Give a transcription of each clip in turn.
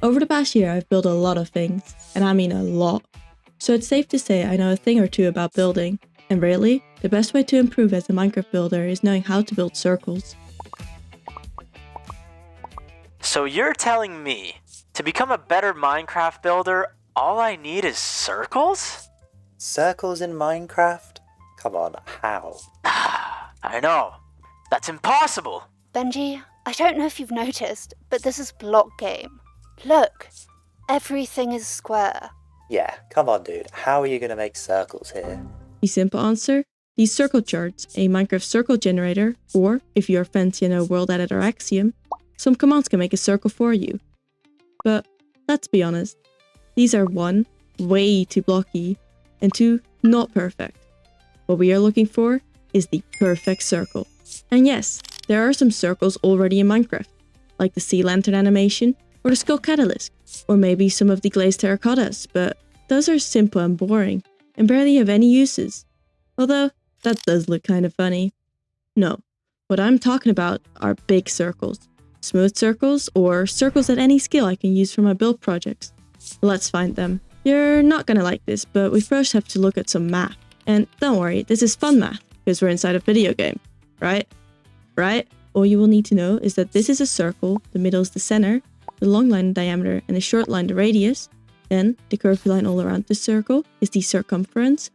Over the past year, I've built a lot of things, and I mean a lot. So it's safe to say I know a thing or two about building. And really, the best way to improve as a Minecraft builder is knowing how to build circles. So you're telling me, to become a better Minecraft builder, all I need is circles? Circles in Minecraft? Come on, how? I know. That's impossible. Benji, I don't know if you've noticed, but this is block game. Look, everything is square. Yeah, come on dude, how are you gonna make circles here? The simple answer? These circle charts, a Minecraft circle generator, or, if you're fancy and know world editor Axiom, some commands can make a circle for you. But let's be honest, these are 1, way too blocky, and 2, not perfect. What we are looking for is the perfect circle. And yes, there are some circles already in Minecraft, like the sea lantern animation, or the skull catalyst, or maybe some of the glazed terracottas, but those are simple and boring, and barely have any uses. Although, that does look kind of funny. No, what I'm talking about are big circles. Smooth circles, or circles at any scale I can use for my build projects. Let's find them. You're not gonna like this, but we first have to look at some math. And don't worry, this is fun math, because we're inside a video game, right? Right? All you will need to know is that this is a circle, the middle is the center, the long line the diameter, and the short line the radius. Then, the curvy line all around the circle is the circumference.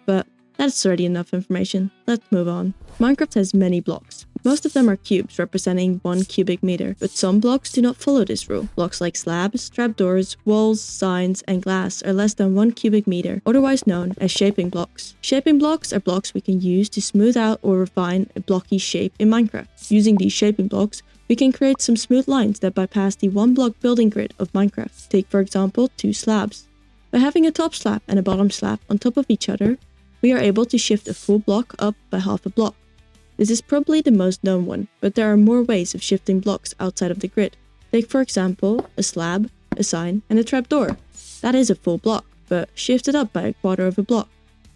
But that's already enough information. Let's move on. Minecraft has many blocks. Most of them are cubes representing 1 cubic meter, but some blocks do not follow this rule. Blocks like slabs, trapdoors, walls, signs, and glass are less than 1 cubic meter, otherwise known as shaping blocks. Shaping blocks are blocks we can use to smooth out or refine a blocky shape in Minecraft. Using these shaping blocks, we can create some smooth lines that bypass the 1-block building grid of Minecraft. Take for example 2 slabs. By having a top slab and a bottom slab on top of each other, we are able to shift a full block up by half a block. This is probably the most known one, but there are more ways of shifting blocks outside of the grid. Take for example a slab, a sign, and a trapdoor. That is a full block, but shifted up by a quarter of a block.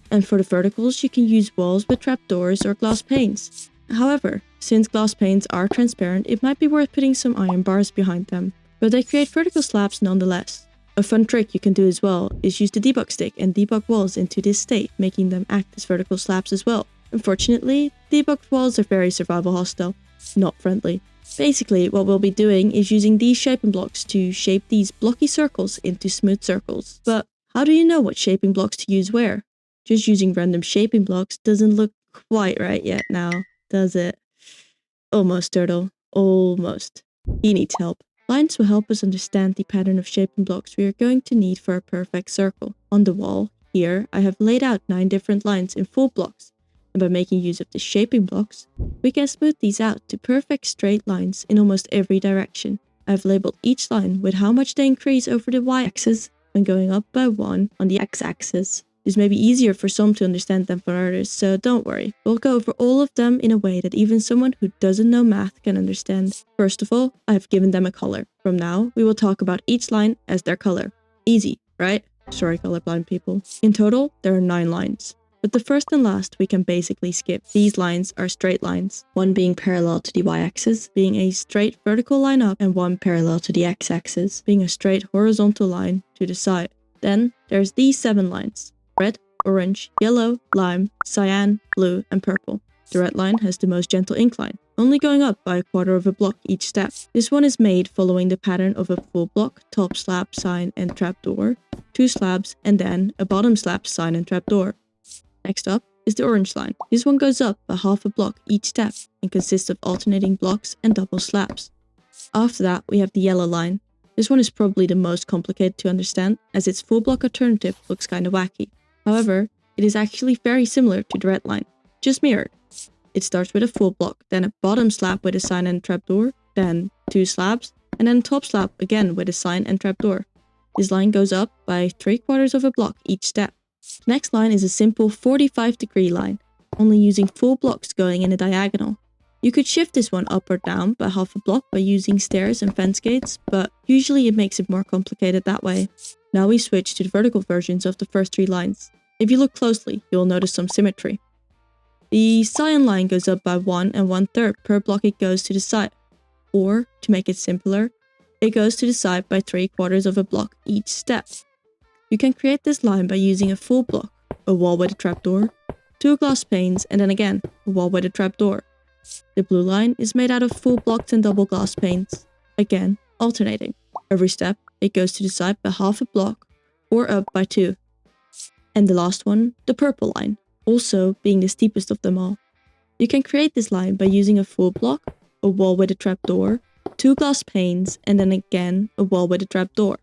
And for the verticals, you can use walls with trapdoors or glass panes. However, since glass panes are transparent, it might be worth putting some iron bars behind them, but they create vertical slabs nonetheless. A fun trick you can do as well is use the debug stick and debug walls into this state, making them act as vertical slabs as well. Unfortunately, debugged walls are very survival hostile, not friendly. Basically, what we'll be doing is using these shaping blocks to shape these blocky circles into smooth circles. But how do you know what shaping blocks to use where? Just using random shaping blocks doesn't look quite right yet now, does it? Almost, Turtle. Almost. He needs help. Lines will help us understand the pattern of shaping blocks we are going to need for a perfect circle. On the wall, here, I have laid out 9 different lines in full blocks. And by making use of the shaping blocks, we can smooth these out to perfect straight lines in almost every direction. I've labeled each line with how much they increase over the y-axis when going up by 1 on the x-axis. This may be easier for some to understand than for others, so don't worry. We'll go over all of them in a way that even someone who doesn't know math can understand. First of all, I have given them a color. From now, we will talk about each line as their color. Easy, right? Sorry, colorblind people. In total, there are 9 lines. But the first and last we can basically skip. These lines are straight lines, one being parallel to the y-axis, being a straight vertical line up, and one parallel to the x-axis, being a straight horizontal line to the side. Then there's these 7 lines: red, orange, yellow, lime, cyan, blue, and purple. The red line has the most gentle incline, only going up by a quarter of a block each step. This one is made following the pattern of a full block, top slab, sign, and trapdoor, 2 slabs, and then a bottom slab, sign, and trapdoor. Next up is the orange line. This one goes up by half a block each step and consists of alternating blocks and double slabs. After that, we have the yellow line. This one is probably the most complicated to understand, as its full block alternative looks kinda wacky. However, it is actually very similar to the red line, just mirrored. It starts with a full block, then a bottom slab with a sign and a trapdoor, then 2 slabs, and then a top slab again with a sign and trapdoor. This line goes up by 3/4 of a block each step. The next line is a simple 45-degree line, only using full blocks going in a diagonal. You could shift this one up or down by half a block by using stairs and fence gates, but usually it makes it more complicated that way. Now we switch to the vertical versions of the first 3 lines. If you look closely, you'll notice some symmetry. The cyan line goes up by 1 1/3 per block it goes to the side. Or, to make it simpler, It goes to the side by 3/4 of a block each step. You can create this line by using a full block, a wall with a trapdoor, 2 glass panes, and then again, a wall with a trapdoor. The blue line is made out of full blocks and double glass panes, again, alternating. Every step, it goes to the side by half a block, or up by 2. And the last one, the purple line, also being the steepest of them all. You can create this line by using a full block, a wall with a trapdoor, 2 glass panes, and then again a wall with a trapdoor.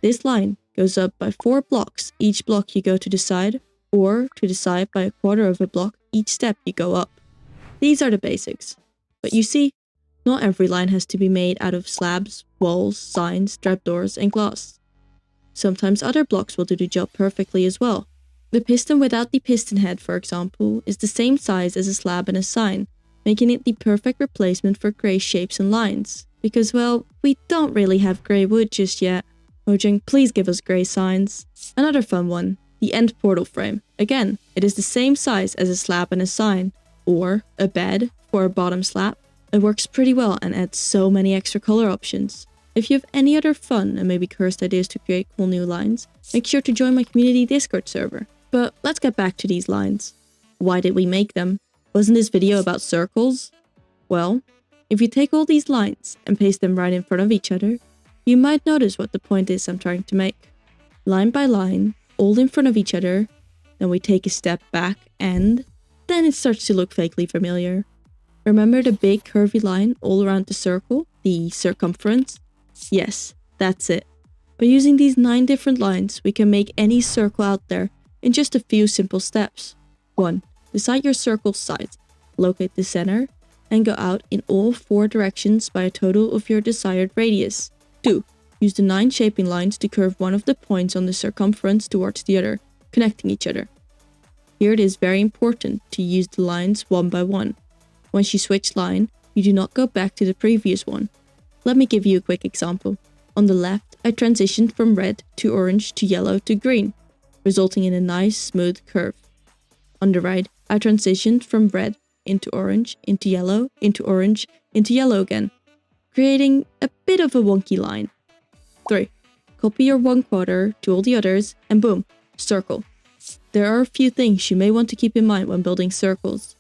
This line goes up by 4 blocks each block you go to the side, or to the side by 1/4 of a block each step you go up. These are the basics. But you see, not every line has to be made out of slabs, walls, signs, trapdoors, and glass. Sometimes other blocks will do the job perfectly as well. The piston without the piston head, for example, is the same size as a slab and a sign, making it the perfect replacement for grey shapes and lines. Because, well, we don't really have grey wood just yet. Mojang, please give us grey signs. Another fun one, the end portal frame. Again, it is the same size as a slab and a sign, or a bed for a bottom slab. It works pretty well and adds so many extra color options. If you have any other fun and maybe cursed ideas to create cool new lines, make sure to join my community Discord server. But let's get back to these lines. Why did we make them? Wasn't this video about circles? Well, if you take all these lines and paste them right in front of each other, you might notice what the point is I'm trying to make. Line by line, all in front of each other, then we take a step back and then it starts to look vaguely familiar. Remember the big curvy line all around the circle, the circumference? Yes, that's it. By using these 9 different lines, we can make any circle out there in just a few simple steps. 1. Decide your circle's size, locate the center, and go out in all 4 directions by a total of your desired radius. 2. Use the 9 shaping lines to curve one of the points on the circumference towards the other, connecting each other. Here it is very important to use the lines one by one. Once you switch line, you do not go back to the previous one. Let me give you a quick example. On the left, I transitioned from red to orange to yellow to green, resulting in a nice smooth curve. On the right, I transitioned from red into orange, into yellow, into orange, into yellow again, creating a bit of a wonky line. 3. Copy your 1/4 to all the others and boom, circle. There are a few things you may want to keep in mind when building circles.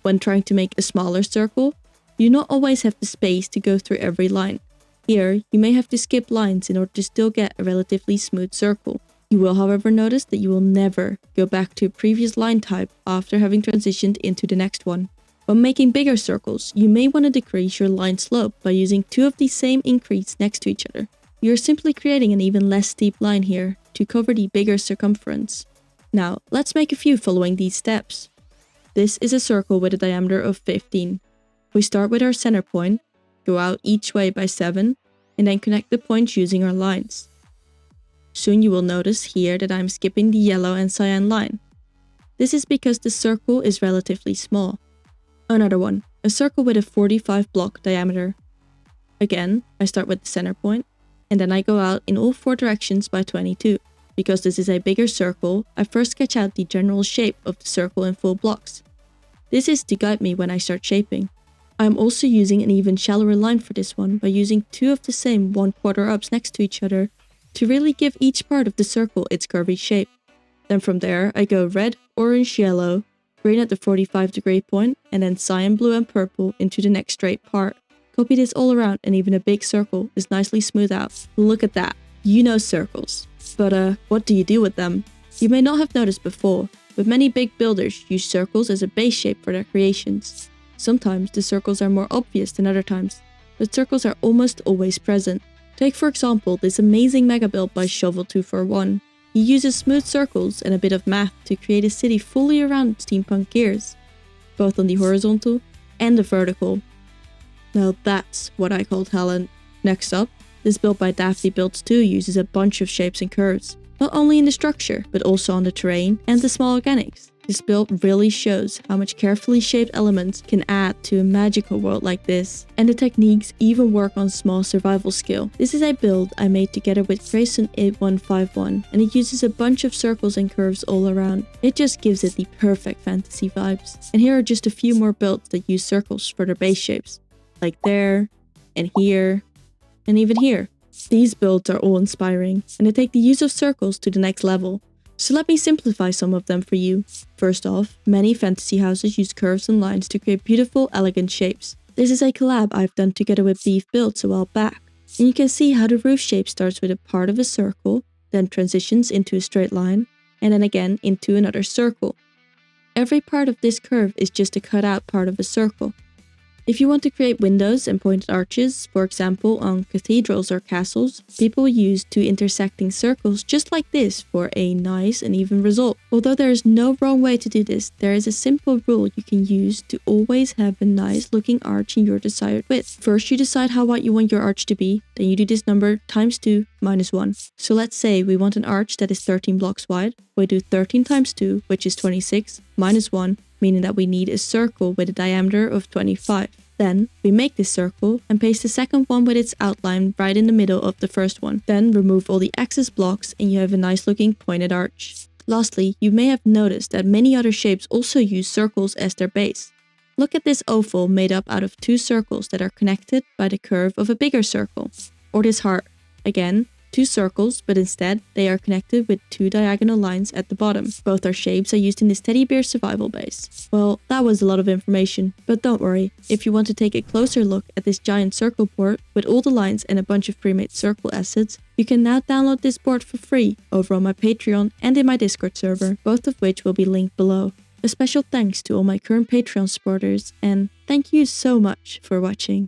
When trying to make a smaller circle, you do not always have the space to go through every line. Here, you may have to skip lines in order to still get a relatively smooth circle. You will, however, notice that you will never go back to a previous line type after having transitioned into the next one. When making bigger circles, you may want to decrease your line slope by using 2 of the same increase next to each other. You are simply creating an even less steep line here to cover the bigger circumference. Now, let's make a few following these steps. This is a circle with a diameter of 15. We start with our center point, go out each way by 7, and then connect the points using our lines. Soon you will notice here that I'm skipping the yellow and cyan line. This is because the circle is relatively small. Another one, a circle with a 45 block diameter. Again, I start with the center point, and then I go out in all 4 directions by 22. Because this is a bigger circle, I first sketch out the general shape of the circle in full blocks. This is to guide me when I start shaping. I am also using an even shallower line for this one by using 2 of the same 1/4 ups next to each other to really give each part of the circle its curvy shape. Then from there, I go red, orange, yellow, green at the 45-degree point, and then cyan, blue, and purple into the next straight part. Copy this all around and even a big circle is nicely smoothed out. Look at that. You know circles. But what do you do with them? You may not have noticed before, but many big builders use circles as a base shape for their creations. Sometimes the circles are more obvious than other times, but circles are almost always present. Take for example this amazing mega build by Shovel241. He uses smooth circles and a bit of math to create a city fully around steampunk gears, both on the horizontal and the vertical. Now that's what I call talent. Next up, this build by Daphne Builds 2 uses a bunch of shapes and curves, not only in the structure, but also on the terrain and the small organics. This build really shows how much carefully shaped elements can add to a magical world like this, and the techniques even work on small survival scale. This is a build I made together with Grayson8151, and it uses a bunch of circles and curves all around. It just gives it the perfect fantasy vibes. And here are just a few more builds that use circles for their base shapes, like there, and here, and even here. These builds are all inspiring, and they take the use of circles to the next level. So let me simplify some of them for you. First off, many fantasy houses use curves and lines to create beautiful, elegant shapes. This is a collab I've done together with Beef Builds a while back, and you can see how the roof shape starts with a part of a circle, then transitions into a straight line, and then again into another circle. Every part of this curve is just a cut out part of a circle. If you want to create windows and pointed arches, for example on cathedrals or castles, people use two intersecting circles just like this for a nice and even result. Although there is no wrong way to do this, there is a simple rule you can use to always have a nice looking arch in your desired width. First you decide how wide you want your arch to be, then you do this number times 2 minus 1. So let's say we want an arch that is 13 blocks wide. We do 13 times 2, which is 26, minus 1, meaning that we need a circle with a diameter of 25. Then we make this circle and paste the second one with its outline right in the middle of the first one. Then remove all the excess blocks and you have a nice looking pointed arch. Lastly, you may have noticed that many other shapes also use circles as their base. Look at this oval made up out of two circles that are connected by the curve of a bigger circle. Or this heart. Again, two circles, but instead they are connected with two diagonal lines at the bottom. Both our shapes are used in this teddy bear survival base. Well, that was a lot of information, but don't worry. If you want to take a closer look at this giant circle board with all the lines and a bunch of pre-made circle assets, you can now download this board for free over on my Patreon and in my Discord server, both of which will be linked below. A special thanks to all my current Patreon supporters, and thank you so much for watching.